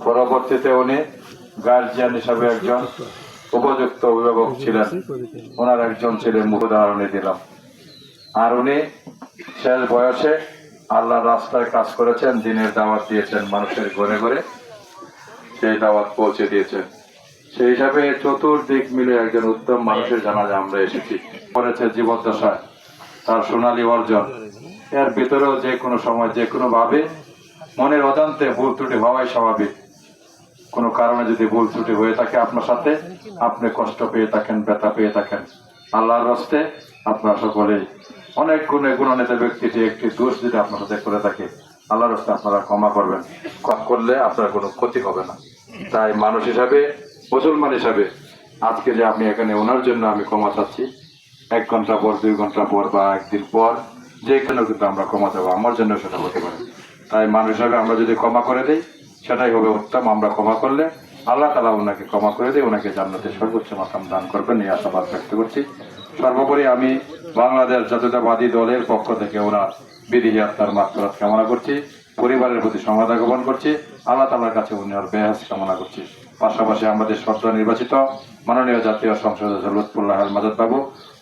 পরবর্তীতে উনি গার্জিয়ান হিসাবে একজন উপযুক্ত অভিভাবক ছিলেন। ওনার একজন ছেলের মুখ উদাহরণে দিলাম। আর উনি শেষ বয়সে আল্লাহর রাস্তায় কাজ করেছেন, দিনের দাওয়াত দিয়েছেন, মানুষের ঘরে ঘরে সেই দাওয়াত পৌঁছে দিয়েছেন। সেই হিসাবে চতুর্দিক মিলে একজন উত্তম মানুষের জানাজা আমরা এসেছি। করেছে জীবদ্দশায় তার সোনালী অর্জন। এর ভিতরেও যে কোনো সময় যে কোনো ভাবে মনের অজান্তে ভুল ত্রুটি হওয়াই স্বাভাবিক। কোনো কারণে যদি ভুল ত্রুটি হয়ে থাকে আপনার সাথে, আপনি কষ্ট পেয়ে থাকেন, ব্যথা পেয়ে থাকেন, আল্লাহর রাস্তে আপনারা সকলেই অনেক গুণে গুণান্বিত ব্যক্তিটি একটি দোষ যদি আপনার সাথে করে থাকে, আল্লাহর রাস্তে আপনারা ক্ষমা করবেন। ক্ষমা করলে আপনার কোনো ক্ষতি হবে না। তাই মানুষ হিসাবে, মুসলমান হিসাবে আজকে যে আপনি এখানে ওনার জন্য আমি ক্ষমা চাচ্ছি, 1 ঘন্টা পর, 2 ঘন্টা পর বা একদিন পর যে কেন কিন্তু আমরা ক্ষমা চাবো, আমার জন্য সেটা হতে পারে। তাই মানুষ হিসাবে আমরা যদি ক্ষমা করে দিই সেটাই হবে উত্তম। আমরা ক্ষমা করলে আল্লাহ তাআলা ওনাকে ক্ষমা করে দিয়ে ওনাকে জান্নাতের সর্বোচ্চ মাকাম দান করবেন, এই আশাবাদ ব্যক্ত করছি। সর্বোপরি আমি বাংলাদেশ জাতীয়তাবাদী দলের পক্ষ থেকে ওনার বিদেহী আত্মার মাগফিরাত কামনা করছি, পরিবারের প্রতি সমবেদনা জ্ঞাপন করছি, আল্লাহ তাআলার কাছে ওনার বেহেশত কামনা করছি। পাশাপাশি আমাদের সদ্য নির্বাচিত মাননীয় জাতীয় সংসদ সদস্য লুৎফুল্লাহ আল মাদাদ বাবু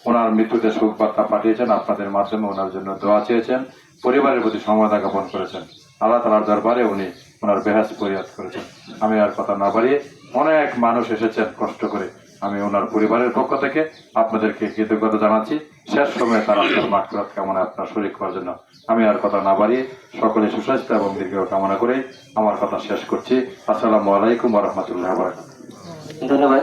ওনার মৃত্যুতে শোক বার্তা পাঠিয়েছেন, আপনাদের মাধ্যমে ওনার জন্য দোয়া চেয়েছেন, পরিবারের প্রতি সমবেদনা জ্ঞাপন করেছেন। আল্লাহ তাআলার দরবারে উনি ওনার বেহেশত ফরিয়াদ করেছেন। আমি আর কথা না বাড়িয়ে, অনেক মানুষ এসেছেন কষ্ট করে, আমি ওনার পরিবারের পক্ষ থেকে আপনাদেরকে কৃতজ্ঞতা জানাচ্ছি। শেষ সময়ে তার আপনার মাগফিরাত কামনা আপনার শরীক করার জন্য আমি আর কথা না বাড়িয়ে সকলে সুস্বাস্থ্য এবং দীর্ঘ কামনা করে আমার কথা শেষ করছি। আসসালামু আলাইকুম ওয়া রাহমাতুল্লাহি ওয়া বারাকাতুহু। ধন্যবাদ।